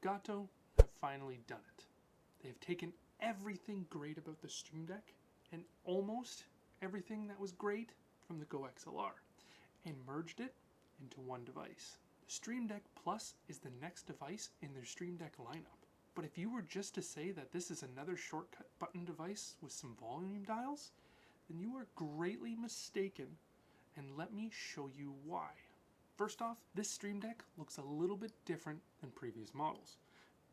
Elgato have finally done it. They have taken everything great about the Stream Deck and almost everything that was great from the Go XLR and merged it into one device. The Stream Deck Plus is the next device in their Stream Deck lineup. But if you were just to say that this is another shortcut button device with some volume dials, then you are greatly mistaken, and let me show you why. First off, this Stream Deck looks a little bit different than previous models.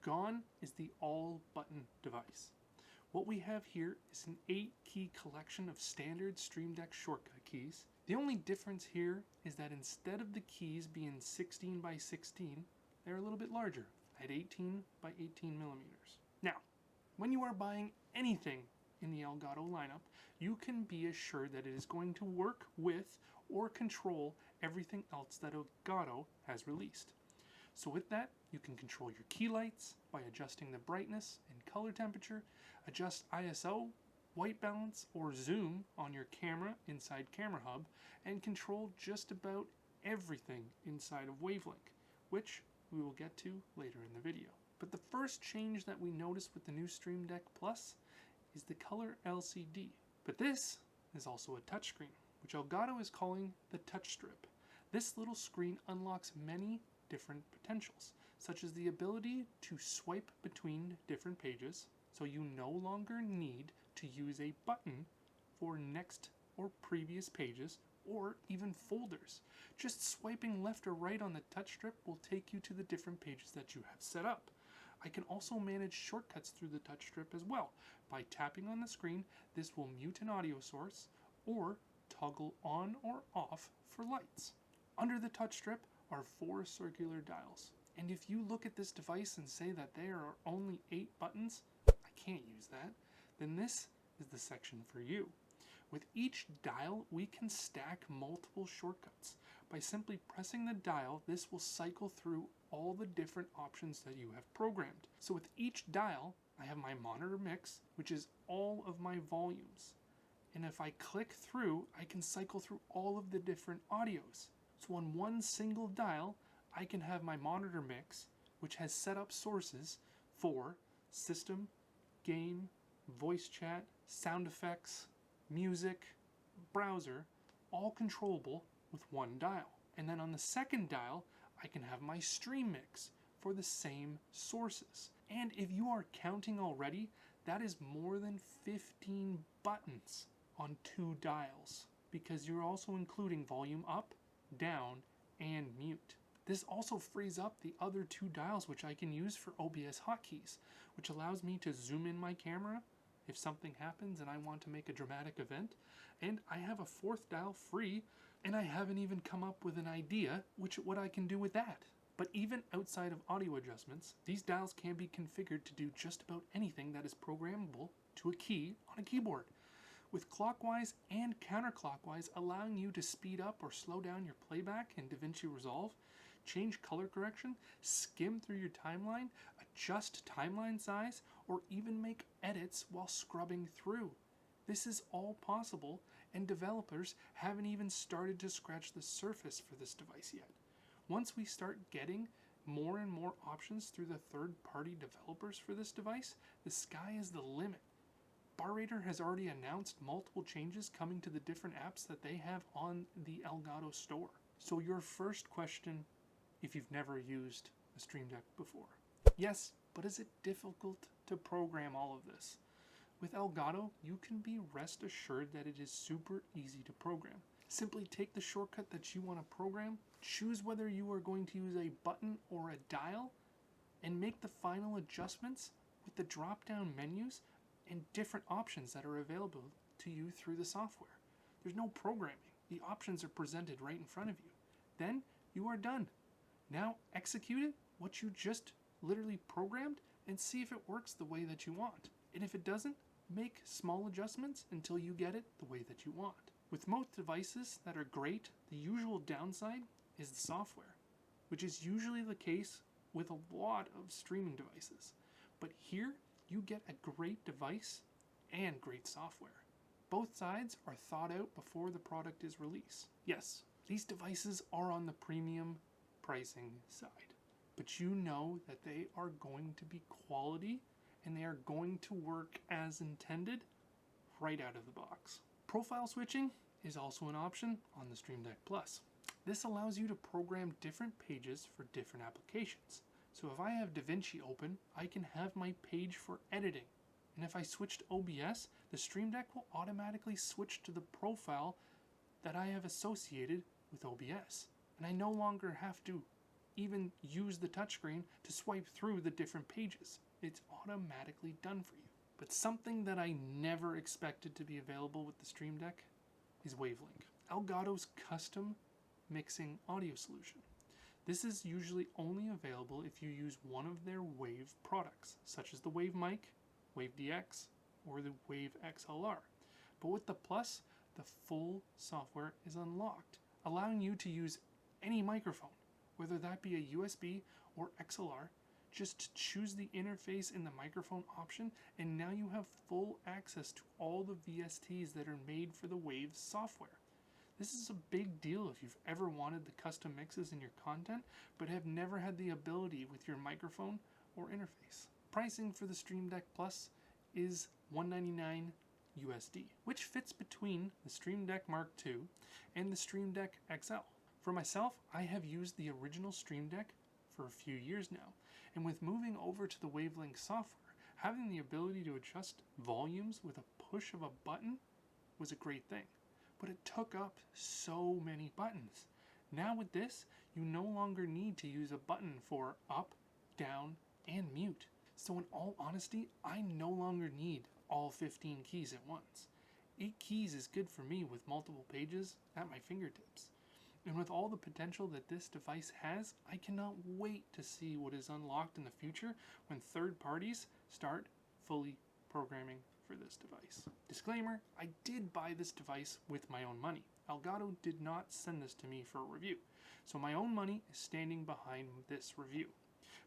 Gone is the all-button device. What we have here is an 8-key collection of standard Stream Deck shortcut keys. The only difference here is that instead of the keys being 16 by 16, they're a little bit larger at 18 by 18 millimeters. Now, when you are buying anything in the Elgato lineup, you can be assured that it is going to work with or control everything else that Elgato has released. So with that, you can control your key lights by adjusting the brightness and color temperature, adjust ISO, white balance, or zoom on your camera inside Camera Hub, and control just about everything inside of Wavelink, which we will get to later in the video. But the first change that we notice with the new Stream Deck Plus is the color LCD. But this is also a touchscreen, which Elgato is calling the Touch Strip. This little screen unlocks many different potentials, such as the ability to swipe between different pages, so you no longer need to use a button for next or previous pages or even folders. Just swiping left or right on the touch strip will take you to the different pages that you have set up. I can also manage shortcuts through the touch strip as well. By tapping on the screen, this will mute an audio source or toggle on or off for lights. Under the touch strip are 4 circular dials. And if you look at this device and say that there are only 8 buttons, I can't use that, then this is the section for you. With each dial, we can stack multiple shortcuts. By simply pressing the dial, this will cycle through all the different options that you have programmed. So with each dial, I have my monitor mix, which is all of my volumes. And if I click through, I can cycle through all of the different audios. So on one single dial, I can have my monitor mix, which has set up sources for system, game, voice chat, sound effects, music, browser, all controllable with one dial. And then on the second dial, I can have my stream mix for the same sources. And if you are counting already, that is more than 15 buttons on 2 dials, because you're also including volume up, down, and mute. This also frees up the other 2 dials, which I can use for OBS hotkeys, which allows me to zoom in my camera if something happens and I want to make a dramatic event. And I have a 4th dial free, and I haven't even come up with an idea what I can do with that. But even outside of audio adjustments, these dials can be configured to do just about anything that is programmable to a key on a keyboard, with clockwise and counterclockwise allowing you to speed up or slow down your playback in DaVinci Resolve, change color correction, skim through your timeline, adjust timeline size, or even make edits while scrubbing through. This is all possible, and developers haven't even started to scratch the surface for this device yet. Once we start getting more and more options through the third-party developers for this device, the sky is the limit. Barrater has already announced multiple changes coming to the different apps that they have on the Elgato store. So your first question, if you've never used a Stream Deck before. Yes, but is it difficult to program all of this? With Elgato, you can be rest assured that it is super easy to program. Simply take the shortcut that you want to program, choose whether you are going to use a button or a dial, and make the final adjustments with the drop-down menus and different options that are available to you through the software. There's no programming. The options are presented right in front of you. Then you are done. Now execute it, what you just literally programmed, and see if it works the way that you want. And if it doesn't, make small adjustments until you get it the way that you want. With most devices that are great, the usual downside is the software, which is usually the case with a lot of streaming devices. But here, you get a great device and great software. Both sides are thought out before the product is released. Yes, these devices are on the premium pricing side. but you know that they are going to be quality and they are going to work as intended right out of the box. Profile switching is also an option on the Stream Deck Plus. This allows you to program different pages for different applications. So if I have DaVinci open, I can have my page for editing. And if I switch to OBS, the Stream Deck will automatically switch to the profile that I have associated with OBS. And I no longer have to even use the touchscreen to swipe through the different pages. It's automatically done for you. But something that I never expected to be available with the Stream Deck is Wavelink, Elgato's custom mixing audio solution. This is usually only available if you use one of their Wave products, such as the Wave Mic, Wave DX, or the Wave XLR. But with the Plus, the full software is unlocked, allowing you to use any microphone, whether that be a USB or XLR. Just choose the interface in the microphone option, and now you have full access to all the VSTs that are made for the Wave software. This is a big deal if you've ever wanted the custom mixes in your content, but have never had the ability with your microphone or interface. Pricing for the Stream Deck Plus is $199 USD, which fits between the Stream Deck Mark II and the Stream Deck XL. For myself, I have used the original Stream Deck for a few years now, and with moving over to the Wavelink software, having the ability to adjust volumes with a push of a button was a great thing. But it took up so many buttons. Now with this, you no longer need to use a button for up, down, and mute. So in all honesty, I no longer need all 15 keys at once. 8 keys is good for me with multiple pages at my fingertips. And with all the potential that this device has, I cannot wait to see what is unlocked in the future when third parties start fully programming for this device. Disclaimer, I did buy this device with my own money. Elgato did not send this to me for a review, so my own money is standing behind this review.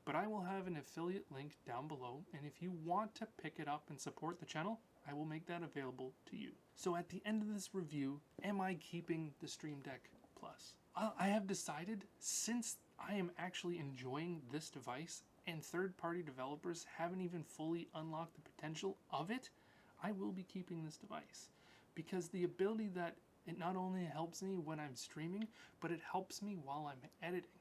But I will have an affiliate link down below, and if you want to pick it up and support the channel, I will make that available to you. So at the end of this review, am I keeping the Stream Deck Plus? I have decided, since I am actually enjoying this device and third-party developers haven't even fully unlocked the potential of it, I will be keeping this device. Because the ability that it not only helps me when I'm streaming, but it helps me while I'm editing.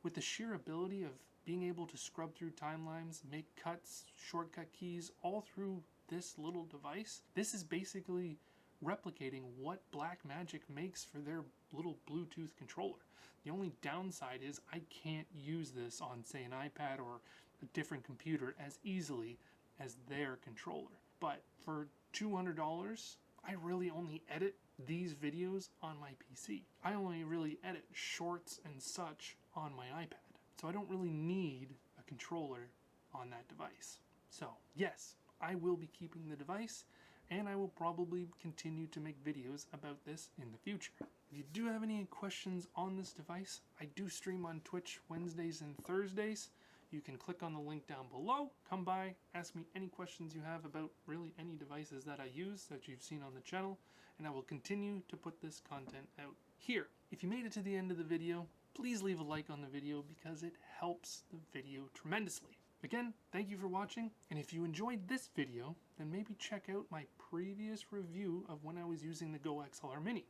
With the sheer ability of being able to scrub through timelines, make cuts, shortcut keys, all through this little device, this is basically replicating what Blackmagic makes for their little Bluetooth controller. The only downside is I can't use this on, say, an iPad or a different computer as easily as their controller. But for $200, I really only edit these videos on my PC. I only really edit shorts and such on my iPad. So I don't really need a controller on that device. So yes, I will be keeping the device, and I will probably continue to make videos about this in the future. If you do have any questions on this device, I do stream on Twitch Wednesdays and Thursdays. You can click on the link down below, come by, ask me any questions you have about really any devices that I use that you've seen on the channel, and I will continue to put this content out here. If you made it to the end of the video, please leave a like on the video because it helps the video tremendously. Again, thank you for watching, and if you enjoyed this video, then maybe check out my previous review of when I was using the Go XLR Mini.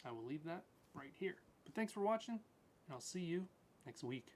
I will leave that right here. But thanks for watching, and I'll see you next week.